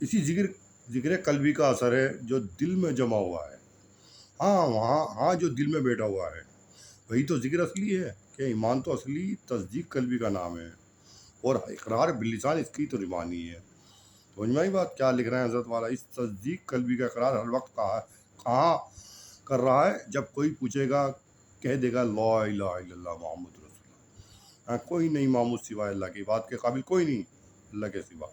اسی ذکر قلبی کا اثر ہے جو دل میں جمع ہوا ہے. ہاں جو دل میں بیٹھا ہوا ہے وہی تو ذکر اصلی ہے. کہ ایمان تو اصلی تصدیق قلبی کا نام ہے اور اقرار باللسان اس کی ترجمانی ہے. سمجھ میں آئی بات کیا لکھ رہے ہیں حضرت والا؟ اس تصدیق قلبی کا اقرار ہر وقت کہاں کر رہا ہے؟ جب کوئی پوچھے گا کہہ دے گا لا الہ الا اللہ محمد رسول اللہ. کوئی نہیں معبود سوائے اللہ کی، بات کے قابل کوئی نہیں اللہ کے سوا.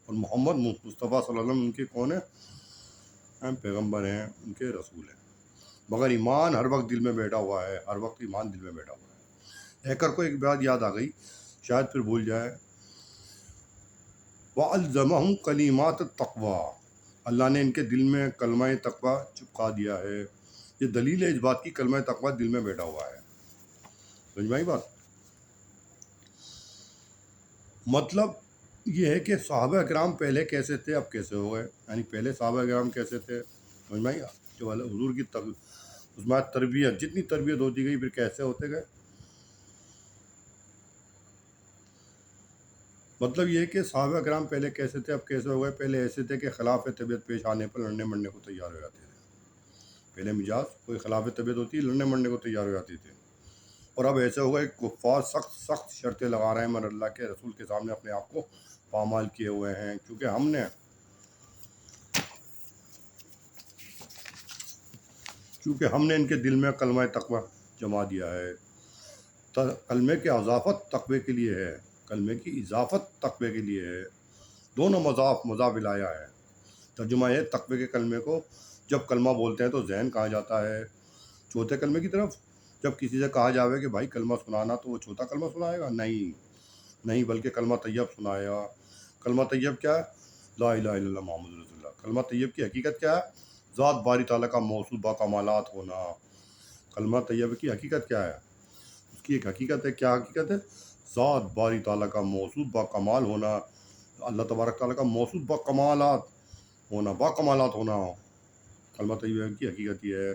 اور محمد مصطفیٰ صلی اللہ علیہ وسلم ان کے کون ہیں؟ پیغمبر ہیں، ان کے رسول ہیں. مگر ایمان ہر وقت دل میں بیٹھا ہوا ہے، ہر وقت ایمان دل میں بیٹھا ہوا ہے. ہیکر کو ایک بات یاد آ گئی، شاید پھر بھول جائے. وَأَلْزَمَهُمْ کلمات التقویٰ، اللہ نے ان کے دل میں کلمہ تقویٰ چپکا دیا ہے. یہ دلیل ہے اس بات کی کلمہ تقویٰ دل میں بیٹھا ہوا ہے. سمجھ میں آئی بات؟ مطلب یہ ہے کہ صحابہ کرام پہلے کیسے تھے اب کیسے ہو گئے. یعنی پہلے صحابہ کرام کیسے تھے، سمجھ میں آئی؟ جو حضور کی اس میں تربیت، جتنی تربیت ہوتی گئی پھر کیسے ہوتے گئے. مطلب یہ ہے کہ صحابہ کرام پہلے کیسے تھے اب کیسے ہو گئے. پہلے ایسے تھے کہ خلاف طبیعت پیش آنے پر لڑنے مرنے کو تیار ہو جاتے تھے. پہلے مزاج کوئی خلاف طبیعت ہوتی ہے لڑنے مرنے کو تیار ہو جاتی تھے. اور اب ایسے ہو گئے کفار سخت شرطیں لگا رہے ہیں، مگر اللہ کے رسول کے سامنے اپنے آپ کو پامال کیے ہوئے ہیں. کیونکہ ہم نے ان کے دل میں کلمہ تقویٰ جما دیا ہے. کلمے کی اضافت تقوی کے لیے ہے، کلمے کی اضافت تقوی کے لیے ہے. دونوں مضاف الیہ ہے. ترجمہ ہے تقوی کے کلمے کو جب کلمہ بولتے ہیں تو ذہن کہاں جاتا ہے؟ چوتھے کلمے کی طرف. جب کسی سے کہا جاوے کہ بھائی کلمہ سنانا تو وہ چھوٹا کلمہ سنائے گا؟ نہیں بلکہ کلمہ طیب سنائے گا. کلمہ طیب کیا ہے؟ لا الہ الا اللہ محمد رسول اللہ. کلمہ طیب کی حقیقت کیا ہے؟ ذات باری تعالیٰ کا موصوف با کمالات ہونا. کلمہ طیب کی حقیقت کیا ہے؟ اس کی ایک حقیقت ہے. کیا حقیقت ہے؟ ذات باری تعالیٰ کا موصوف با کمال ہونا. اللہ تبارک تعالیٰ کا موصوف با کمالات ہونا. کلمہ طیب کی حقیقت یہ ہے.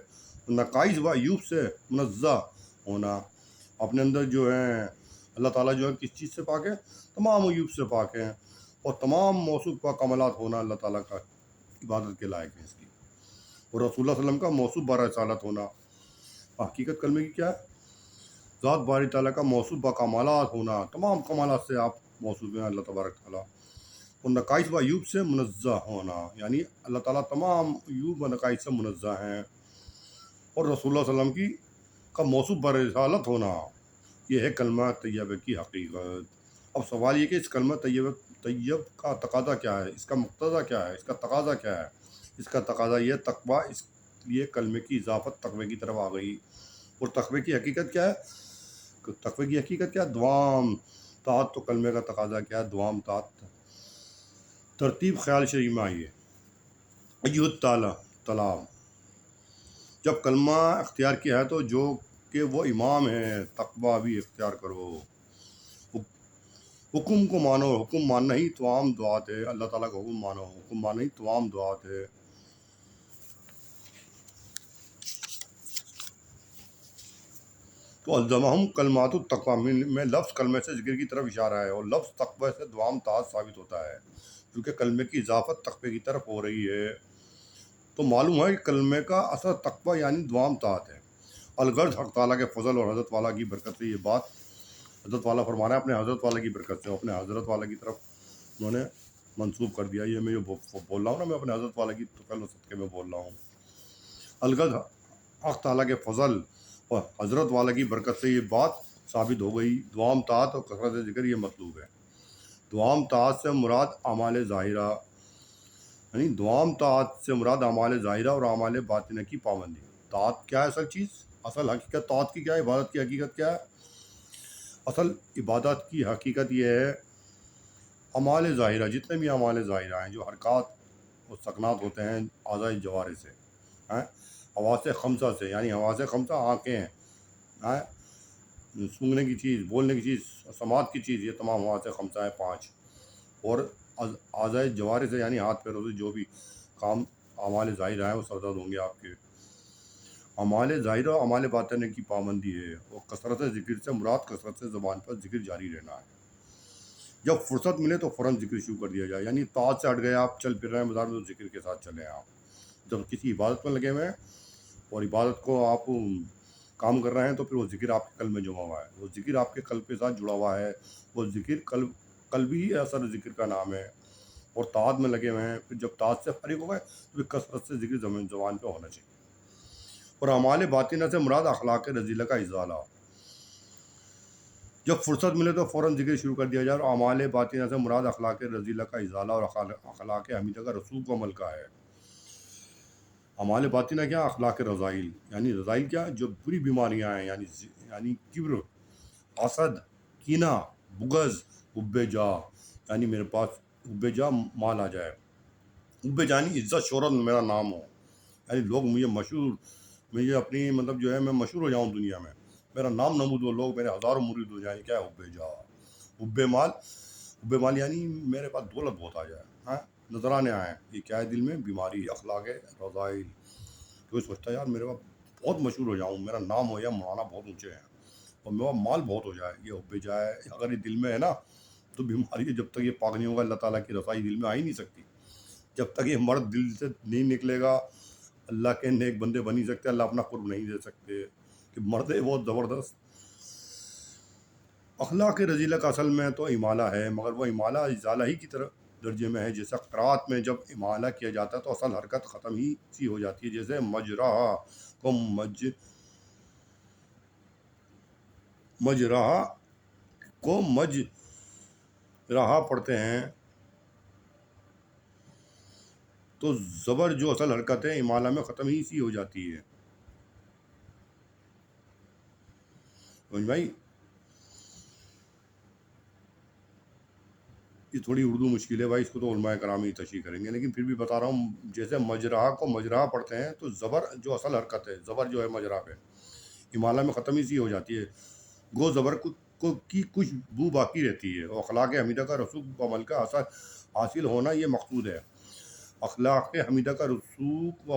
نقائص و عیوب سے منزہ ہونا. اپنے اندر جو ہیں اللہ تعالیٰ جو ہے کس چیز سے پاک ہے؟ تمام عیوب سے پاک ہیں. اور تمام موصوف و کمالات ہونا اللہ تعالیٰ کا عبادت کے لائق ہے اس کی. اور رسول اللہ صلی اللہ علیہ وسلم کا موصوف بہ رسالت ہونا. حقیقت کلمے کی کیا ہے؟ ذات باری تعالیٰ کا موصوف با کمالات ہونا. تمام کمالات سے آپ موصوف ہیں اللہ تبارک تعالیٰ. اور نقائص و عیوب سے منزہ ہونا، یعنی اللہ تعالیٰ تمام عیوب و نقائص سے منزہ ہیں. اور رسول اللہ صلی اللہ علیہ وسلم کی کا موصوف برسالت ہونا. یہ ہے کلمہ طیبہ کی حقیقت. اب سوال یہ کہ اس کلمہ طیب کا تقاضا کیا ہے، اس کا مقتضا کیا ہے، اس کا تقاضا کیا ہے؟ اس کا تقاضا یہ تقویٰ. اس لیے کلمے کی اضافت تقوی کی طرف آ گئی. اور تقوی کی حقیقت کیا ہے؟ تقوی کی حقیقت کیا ہے؟ دوام طاعت. تو کلمے کا تقاضا کیا ہے؟ دوام طاعت. ترتیب خیال شریف میں آئیے. ایہت طلاب. جب کلمہ اختیار کیا ہے تو جو کہ وہ امام ہے تقویٰ بھی اختیار کرو. حکم کو مانو. حکم ماننا ہی تمام دعات ہے. اللہ تعالیٰ کا حکم مانو. حکم ماننا ہی تمام دعات ہے. تو الزمہم کلمات التقویٰ میں لفظ کلمے سے ذکر کی طرف اشارہ ہے، اور لفظ تقوی سے دوام طاعت ثابت ہوتا ہے کیونکہ کلمے کی اضافت تقوی کی طرف ہو رہی ہے. تو معلوم ہے کہ کلمے کا اثر تقوی یعنی دوام طاعت ہے. الغرض حق تعالیٰ کے فضل اور حضرت والا کی برکت سے یہ بات حضرت والا فرما رہا ہے اپنے حضرت والا کی برکت سے. اپنے حضرت والا کی طرف انہوں نے منسوب کر دیا. یہ میں جو بول رہا ہوں نا، میں اپنے حضرت والا کی فضل و صدقے میں بول رہا ہوں. الغرض حق تعالیٰ کے فضل اور حضرت والا کی برکت سے یہ بات ثابت ہو گئی. دوام طاعت اور کثرت ذکر یہ مطلوب ہے. دوام طاعت سے مراد اعمال ظاہرہ، یعنی دوام طاعت سے مراد اعمال ظاہرہ اور اعمال باطنہ کی پابندی. طاعت کیا ہے؟ اصل چیز، اصل حقیقت طاعت کی کیا ہے؟ عبادت کی حقیقت کیا ہے؟ اصل عبادت کی حقیقت یہ ہے اعمال ظاہرہ، جتنے بھی اعمال ظاہرہ ہیں جو حرکات اور سکنات ہوتے ہیں اعضاء جوارح سے، حواس خمسہ سے. یعنی حواس خمسہ آنکھیں ہیں، سونگھنے کی چیز، بولنے کی چیز، سماعت کی چیز، یہ تمام حواس خمسہ ہیں 5. اور اعضاء جوارح سے یعنی ہاتھ پیروں سے جو بھی کام اعمال ظاہرہ ہیں وہ سرزد ہوں گے آپ کے. اعمال ظاہرہ اور اعمال باطنہ کی پابندی ہے. اور کثرت ذکر سے مراد کثرت سے زبان پر ذکر جاری رہنا ہے. جب فرصت ملے تو فوراً ذکر شروع کر دیا جائے، یعنی طاعت سے ہٹ گئے آپ، چل پھر رہے ہیں بازار میں، تو ذکر کے ساتھ چلیں آپ۔ جب کسی عبادت میں لگے ہوئے ہیں اور عبادت کو آپ کام کر رہے ہیں، تو پھر وہ ذکر آپ کے قلب میں جمع ہوا ہے، وہ ذکر آپ کے قلب کے ساتھ جڑا ہوا ہے، وہ ذکر قلبی اثر ذکر کا نام ہے، اور طاعت میں لگے ہوئے ہیں۔ پھر جب طاعت سے فارغ ہو گئے تو پھر کثرت سے ذکر زبان پہ ہونا چاہیے۔ اور اعمال باطنہ سے مراد اخلاق رذیلہ کا ازالہ، جب فرصت ملے تو فوراً ذکر شروع کر دیا جائے، اور اعمال باطنہ سے مراد اخلاق رذیلہ کا ازالہ اور اخلاق حمیدہ کا رسوخ و عمل کا ہے۔ اعمال باطنہ کیا؟ اخلاق رذائل، یعنی رذائل کیا؟ جو بری بیماریاں ہیں، یعنی کبر، حسد، کینہ، بغض، حب جاہ، یعنی میرے پاس حب جاہ مال آ جائے، حب جاہ یعنی عزت شہرت میں میرا نام ہو، یعنی لوگ مجھے اپنی مطلب جو ہے میں مشہور ہو جاؤں دنیا میں، میرا نام نمود ہو، لوگ میرے ہزاروں مرید ہو جائیں۔ کیا ہے حب جاہ؟ حب مال یعنی میرے پاس دولت بہت آ جائے، ہاں، نظرانے آئیں، یہ کیا ہے؟ دل میں بیماری، اخلاق رذائل۔ کوئی سوچتا ہے یار میرے پاس بہت مشہور ہو جاؤں، میرا نام ہو یا مولانا بہت اونچے ہیں اور میرا مال بہت ہو جائے، یہ حب جاہ ہے۔ اگر یہ دل میں ہے نا تو بیماری ہے، جب تک یہ پاک نہیں ہوگا اللہ تعالیٰ کی رضائی دل میں آ ہی نہیں سکتی۔ جب تک یہ مرد دل سے نہیں نکلے گا اللہ کے نیک بندے بن ہی سکتے، اللہ اپنا قرب نہیں دے سکتے، کہ مرد ہے بہت زبردست۔ اخلاق رذیلہ کا اصل میں تو امالہ ہے، مگر وہ امالہ ازالہ ہی کی طرف درجے میں ہے۔ جیسا قرات میں جب امالہ کیا جاتا ہے تو اصل حرکت ختم ہی سی ہو جاتی ہے، جیسے مجرحہ کو مجرحہ پڑھتے ہیں، تو زبر جو اصل حرکت ہے امالہ میں ختم ہی سی ہو جاتی ہے۔ سمجھ بھائی؟ یہ تھوڑی اردو مشکل ہے بھائی، اس کو تو علماء کرام ہی تشریح کریں گے، لیکن پھر بھی بتا رہا ہوں، جیسے مجرحہ کو مجرحہ پڑھتے ہیں تو زبر جو اصل حرکت ہے، زبر جو ہے مجرحہ پہ امالہ میں ختم ہی سی ہو جاتی ہے، گو زبر کی کچھ بو باقی رہتی ہے، اور اخلاق حمیدہ کا رسوخ و عمل کا اثر حاصل ہونا یہ مقصود ہے۔ اخلاق حمیدہ کا رسوخ و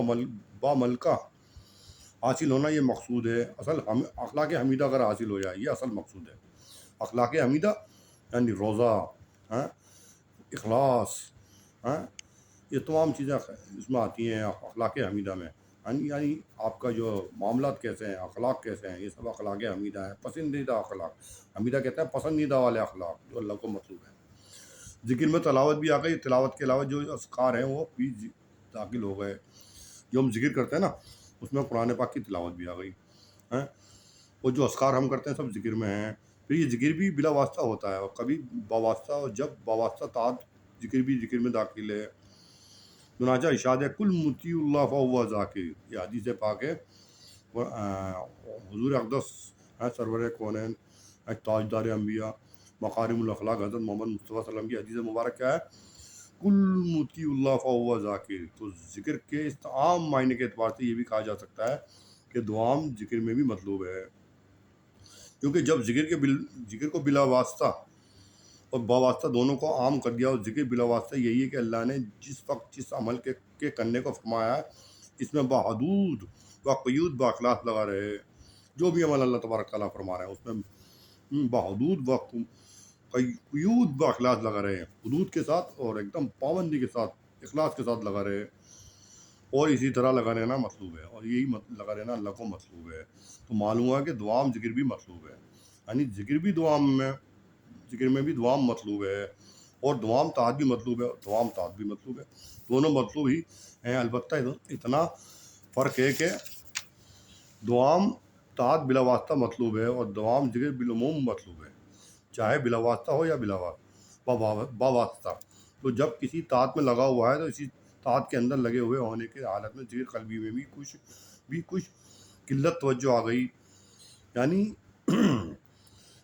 عمل کا حاصل ہونا یہ مقصود ہے، اصل اخلاق حمیدہ اگر حاصل ہو جائے یہ اصل مقصود ہے۔ اخلاق حمیدہ یعنی روزہ، ہاں، اخلاص، ہاں، یہ تمام چیزیں اس میں آتی ہیں اخلاق حمیدہ میں، یعنی آپ کا جو معاملات کیسے ہیں، اخلاق کیسے ہیں، یہ سب اخلاق حمیدہ ہے۔ پسندیدہ اخلاق حمیدہ کہتے ہیں پسندیدہ والے اخلاق جو اللہ کو مطلوب ہے۔ ذکر میں تلاوت بھی آ گئی، تلاوت کے علاوہ جو اذکار ہیں وہ بھی داخل ہو گئے، جو ہم ذکر کرتے ہیں نا اس میں قرآن پاک کی تلاوت بھی آ گئی، ہاں، وہ جو اذکار ہم کرتے ہیں سب ذکر میں ہیں۔ پھر یہ ذکر بھی بلا واسطہ ہوتا ہے اور کبھی باواسطہ، اور جب باواسطہ طاعت ذکر بھی ذکر میں داخل ہے۔ چنانچہ ارشاد ہے کل مطیع اللہ فہو ذاکر، یہ حدیث پاک ہے، حضور اقدس سرور کونین تاجدار انبیاء مقارم الاخلاق حضرت محمد مصطفیٰ صلی اللہ علیہ وسلم کی حدیث مبارک کیا ہے؟ کل مطیع اللہ فہو ذاکر۔ تو ذکر کے اس عام معنی کے اعتبار سے یہ بھی کہا جا سکتا ہے کہ دعام ذکر میں بھی مطلوب ہے، کیونکہ جب ذکر کو بلا واسطہ اور باواسطہ دونوں کو عام کر دیا، اور ذکر بلا واسطہ یہی ہے کہ اللہ نے جس وقت جس عمل کے کرنے کو فرمایا ہے اس میں بحدود و قیود باخلاص لگا رہے، جو بھی عمل اللہ تبارک تعالیٰ فرما رہے ہیں اس میں بحدود و قیود باخلاص لگا رہے، حدود کے ساتھ اور ایک دم پابندی کے ساتھ اخلاص کے ساتھ لگا رہے، اور اسی طرح لگا رہنا مطلوب ہے، اور یہی لگا رہنا اللہ کو مطلوب ہے۔ تو معلوم ہوا کہ دعام ذکر بھی مطلوب ہے، یعنی ذکر میں بھی دعام مطلوب ہے، اور دعام طاعت بھی مطلوب ہے، دعام طاعت بھی مطلوب ہے، دونوں مطلوب ہی ہیں۔ البتہ اتنا فرق ہے کہ دعام طاعت بلا واسطہ مطلوب ہے اور دعام ذکر بالعموم مطلوب ہے، چاہے بلا واسطہ ہو یا باواسطہ۔ تو جب کسی طاعت میں لگا ہوا ہے تو اسی طاعت کے اندر لگے ہوئے ہونے کے حالت میں ذکر قلبی میں بھی کچھ قلت توجہ آ گئی، یعنی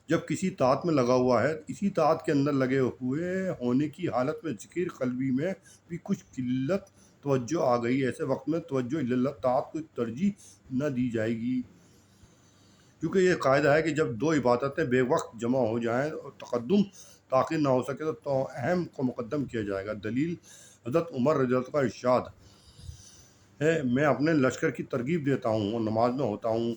جب کسی طاعت میں لگا ہوا ہے اسی طاعت کے اندر لگے ہوئے ہونے کی حالت میں ذکر قلبی میں بھی کچھ قلت توجہ آ گئی، ایسے وقت میں توجہ اللہ طاعت کو ترجیح نہ دی جائے گی، کیونکہ یہ قاعدہ ہے کہ جب دو عبادتیں بے وقت جمع ہو جائیں اور تقدم تاخیر نہ ہو سکے تو اہم کو مقدم کیا جائے گا۔ دلیل حضرت عمر رضی اللہ عنہ کا ارشاد ہے، میں اپنے لشکر کی ترغیب دیتا ہوں اور نماز میں ہوتا ہوں۔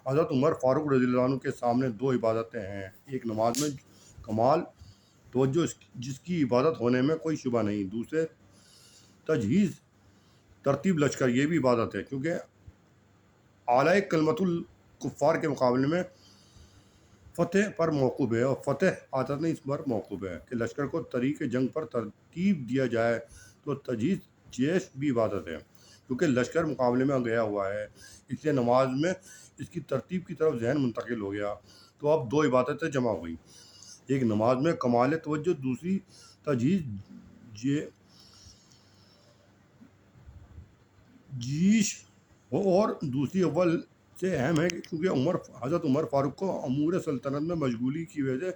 حضرت عمر فاروق رضی اللہ عنہ کے سامنے دو عبادتیں ہیں، ایک نماز میں کمال توجہ جس کی عبادت ہونے میں کوئی شبہ نہیں. دوسرے تجہیز ترتیب لشکر یہ بھی عبادت ہے، کیونکہ اعلیٰ کلمت الکفار کے مقابلے میں فتح پر موقوف ہے، اور فتح عادت اس پر موقوف ہے کہ لشکر کو طریق جنگ پر ترتیب دیا جائے. تو تجہیز جیش بھی عبادت ہے، کیونکہ لشکر مقابلے میں گیا ہوا ہے، اس لیے نماز میں اس کی ترتیب کی طرف ذہن منتقل ہو گیا. تو اب دو عبادتیں جمع ہو گئی، ایک نماز میں کمال توجہ، دوسری تجہیز جیش ہو، اور دوسری اول سے اہم ہے کیونکہ حضرت عمر فاروق کو امور سلطنت میں مشغولی کی وجہ سے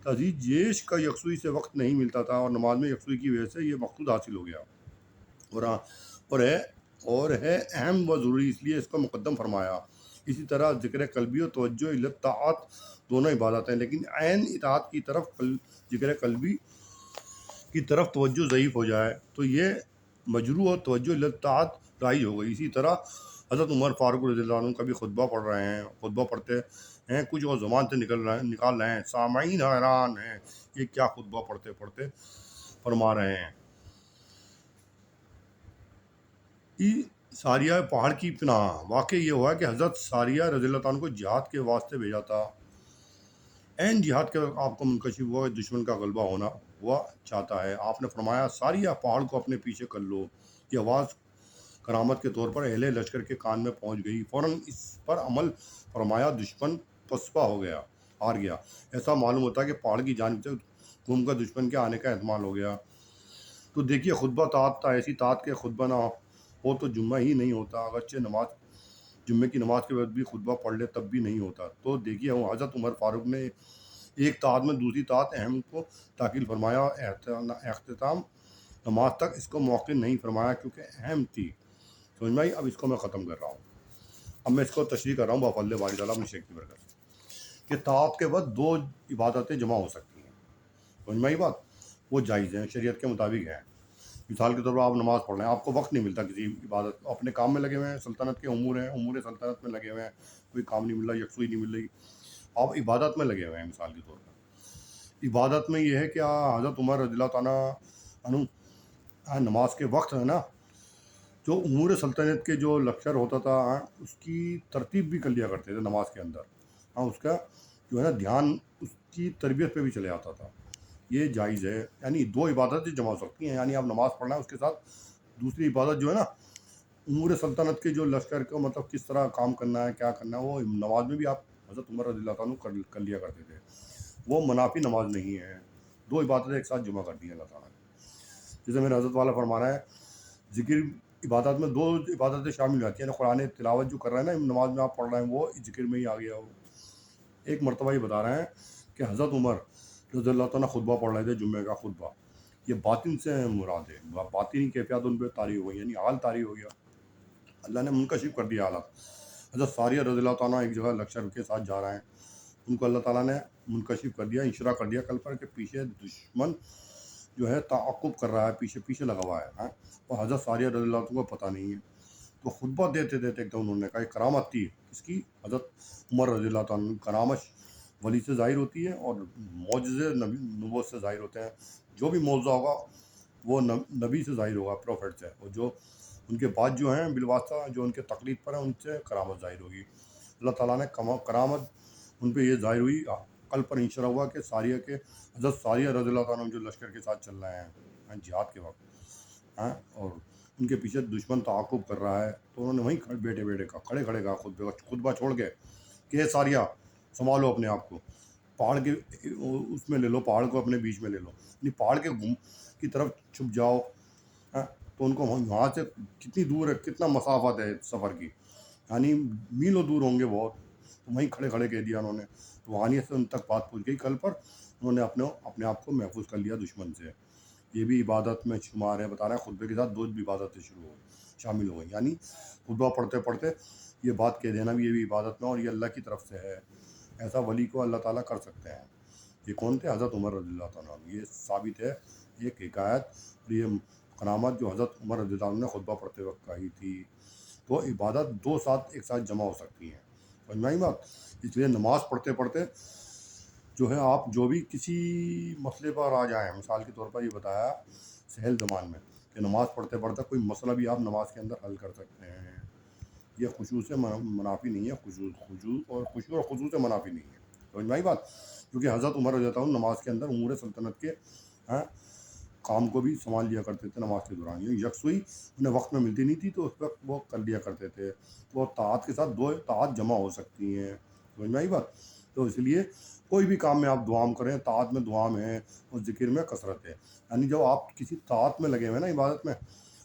تجہیز جیش کا یکسوئی سے وقت نہیں ملتا تھا، اور نماز میں یکسوئی کی وجہ سے یہ مقصود حاصل ہو گیا، اور ہے اہم و ضروری، اس لیے اس کو مقدم فرمایا. اسی طرح ذکر قلبی و توجہ اطاعت دونوں عبادت ہیں، لیکن عین اطاعت کی طرف ذکر قلبی کی طرف توجہ ضعیف ہو جائے تو یہ مجروح اور توجہ اطاعت رائج ہو گئی. اسی طرح حضرت عمر فاروق رضی اللہ عنہ کبھی خطبہ پڑھتے ہیں کچھ اور زبان سے نکال رہے ہیں، سامعین حیران ہیں یہ کیا خطبہ پڑھتے فرما رہے ہیں. ساریہ پہاڑ کی پناہ. واقع یہ ہوا کہ حضرت ساریہ رضی اللہ عنہ کو جہاد کے واسطے بھیجا تھا. عین جہاد کے وقت آپ کو منکشف ہوا کہ دشمن کا غلبہ ہوا چاہتا ہے. آپ نے فرمایا ساریہ پہاڑ کو اپنے پیچھے کر لو. یہ آواز کرامت کے طور پر اہل لشکر کے کان میں پہنچ گئی. فوراً اس پر عمل فرمایا، دشمن پسپا ہو گیا، ہار گیا. ایسا معلوم ہوتا ہے کہ پہاڑ کی جانب سے گھوم کر دشمن کے آنے کا احتمال ہو گیا. تو دیکھیے خطبہ طاعت تھا، ایسی طاعت کے خطبہ نہ ہو تو جمعہ ہی نہیں ہوتا، اگرچہ جمعے کی نماز کے بعد بھی خطبہ پڑھ لے تب بھی نہیں ہوتا. تو دیکھیے حضرت عمر فاروق نے ایک طاعت میں دوسری طاعت اہم کو تاکیل فرمایا، اختتام نماز تک اس کو موقع نہیں فرمایا کیونکہ اہم تھی. سمجھ میں آئی؟ اب اس کو میں ختم کر رہا ہوں. اب میں اس کو تشریح کر رہا ہوں بفضل باری تعالیٰ اپنی شیخ کی برکت کہ طاعت کے بعد دو عبادتیں جمع ہو سکتی ہیں. سمجھ میں آئی بات؟ وہ جائز ہیں، شریعت کے مطابق ہیں. مثال کے طور پر آپ نماز پڑھ رہے ہیں، آپ کو وقت نہیں ملتا کسی عبادت، اپنے کام میں لگے ہوئے ہیں، سلطنت کے امور سلطنت میں لگے ہوئے ہیں، کوئی کام نہیں مل رہا، یکسوئی نہیں مل رہی، آپ عبادت میں لگے ہوئے ہیں. مثال کے طور پر عبادت میں یہ ہے کہ حضرت عمر رضی اللہ تعالیٰ عنہ نماز کے وقت ہے نا، جو امور سلطنت کے جو لشکر ہوتا تھا اس کی ترتیب بھی کر لیا کرتے تھے نماز کے اندر. اس کا جو ہے نا دھیان اس کی تربیت پہ بھی چلے آتا تھا. یہ جائز ہے، یعنی دو عبادتیں جمع ہو سکتی ہیں. یعنی آپ نماز پڑھنا ہے، اس کے ساتھ دوسری عبادت جو ہے نا امور سلطنت کے جو لشکر کو مطلب کس طرح کام کرنا ہے، کیا کرنا ہے، وہ نماز میں بھی آپ حضرت عمر رضی اللہ عنہ کر لیا کرتے تھے. وہ منافی نماز نہیں ہے، دو عبادتیں ایک ساتھ جمع کر دی ہیں اللہ تعالیٰ نے. جیسے میرے حضرت والا فرما رہا ہے ذکر عبادت میں دو عبادتیں شامل ہوتی ہیں، یعنی قرآن تلاوت جو کر رہے ہیں نا نماز میں آپ پڑھ رہے ہیں وہ ذکر میں ہی آ گیا. ایک مرتبہ یہ بتا رہے ہیں کہ حضرت عمر رضی اللہ تعالیٰ خطبہ پڑھ رہے تھے، جمعے کا خطبہ. یہ باطن سے مراد ہے، باطنی کیفیات ان پہ طاری ہو گئی، یعنی حال طاری ہو گیا، اللہ نے منکشف کر دیا حالات. حضرت ساریہ رضی اللہ تعالیٰ ایک جگہ لشکر کے ساتھ جا رہے ہیں، ان کو اللہ تعالیٰ نے منکشف کر دیا، اشارہ کر دیا کل پر کہ پیچھے دشمن جو ہے تعاقب کر رہا ہے، پیچھے لگا ہوا ہے، اور حضرت ساریہ رضی اللہ عنہ کو پتہ نہیں ہے. تو خطبہ دیتے ایک دم انہوں نے کہا ایک کرامت تھی اس کی. حضرت عمر رضی اللہ تعالیٰ کرامت ولی سے ظاہر ہوتی ہے اور معجزے نبوت سے ظاہر ہوتے ہیں. جو بھی معجزہ ہوگا وہ نبی سے ظاہر ہوگا، پروفٹ سے، اور جو ان کے بعد جو ہیں بالواسطہ جو ان کے تقلید پر ہیں ان سے کرامت ظاہر ہوگی. اللہ تعالیٰ نے کرامت ان پہ یہ ظاہر ہوئی. کل پر انشرا ہوا کہ ساریہ کے حضرت ساریہ رضی اللہ عنہ جو لشکر کے ساتھ چل رہے ہیں جہاد کے وقت، اور ان کے پیچھے دشمن تعاقب کر رہا ہے، تو انہوں نے وہیں بیٹھے کھڑے کا خطبہ چھوڑ کے کہ ساریہ سنبھالو اپنے آپ کو، پہاڑ کے اس میں لے لو، پہاڑ کو اپنے بیچ میں لے لو، یعنی پہاڑ کے کی طرف چھپ جاؤ. تو ان کو وہاں سے کتنی دور ہے، کتنا مسافت ہے سفر کی، یعنی میلوں دور ہوں گے بہت. تو وہیں کھڑے کہہ دیا انہوں نے. روحانیت سے ان تک بات پہنچ گئی. کل پر انہوں نے اپنے آپ کو محفوظ کر لیا دشمن سے. یہ بھی عبادت میں شمار ہے. بتا رہے ہیں خطبے کے ساتھ دو عبادتیں شامل ہو گئی، یعنی خطبہ پڑھتے پڑھتے یہ بات کہہ دینا بھی یہ بھی عبادت میں، اور یہ اللہ کی طرف سے ہے. ایسا ولی کو اللہ تعالیٰ کر سکتے ہیں. یہ کون تھے؟ حضرت عمر رضی اللہ تعالیٰ. یہ ثابت ہے، ایک حکایت اور یہ کرامت جو حضرت عمر رضی اللہ عنہ نے خطبہ پڑھتے وقت کہی تھی. تو عبادت دو ساتھ ایک ساتھ جمع ہو سکتی ہیں. سمجھ میں آئی بات؟ اس لیے نماز پڑھتے پڑھتے جو ہے آپ جو بھی کسی مسئلے پر آ جائیں، مثال کے طور پر یہ بتایا سہل زمان میں کہ نماز پڑھتے پڑھتے کوئی مسئلہ بھی آپ نماز کے اندر حل کر سکتے ہیں، یہ خشوع سے منافی نہیں ہے، خشوع اور خضوع سے منافی نہیں ہے، سمجھ میں آئی بات؟ کیونکہ حضرت عمر رضی اللہ عنہ نماز کے اندر امور سلطنت کے ہاں کام کو بھی سنبھال لیا کرتے تھے نماز کے دوران، یکسوئی انہیں وقت میں ملتی نہیں تھی تو اس وقت وہ کر لیا کرتے تھے، تو طاعت کے ساتھ دو طاعت جمع ہو سکتی ہیں، سمجھ میں آئی بات؟ تو اس لیے کوئی بھی کام میں آپ دعام کریں، طاعت میں دعام ہے اور ذکر میں کثرت ہے، یعنی جب آپ کسی طاعت میں لگے ہوئے نا عبادت میں،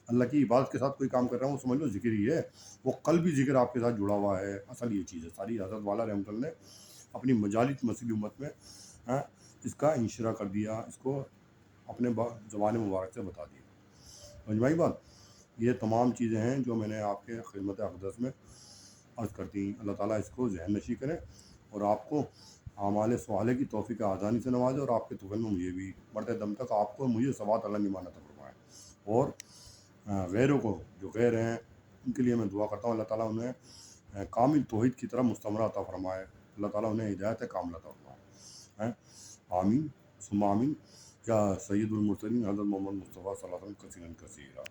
اللہ کی عبادت کے ساتھ کوئی کام کر رہے ہیں وہ سمجھ لو ذکر ہی ہے، وہ قلبی ذکر آپ کے ساتھ جڑا ہوا ہے، اصل یہ چیز ہے ساری۔ حضرت والا رحمۃ اللہ نے اپنی مجالس مسیح امت میں ہاں اس کا انشرا کر دیا، اس کو اپنے زبان مبارک سے بتا دیا، سمجھ میں آئی بات؟ یہ تمام چیزیں ہیں جو میں نے آپ کے خدمت اقدس میں عرض کرتی ہیں۔ اللہ تعالیٰ اس کو ذہن نشی کرے اور آپ کو اعمال صالحہ کی توفیق آسانی سے نوازے، اور آپ کے طفیل میں مجھے بھی مرتے دم تک آپ کو مجھے ثواب اللہ نعمت عطا فرمائے، اور غیروں کو جو غیر ہیں ان کے لیے میں دعا کرتا ہوں اللہ تعالیٰ انہیں کامل توحید کی طرف مستمرہ عطا فرمائے، اللہ تعالیٰ انہیں ہدایت کامل عطا فرمائے، آمین ثم آمین۔ یا سید المرسلین حضرت محمد مصطفیٰ صلی اللہ علیہ وسلم کثیرا کثیرا۔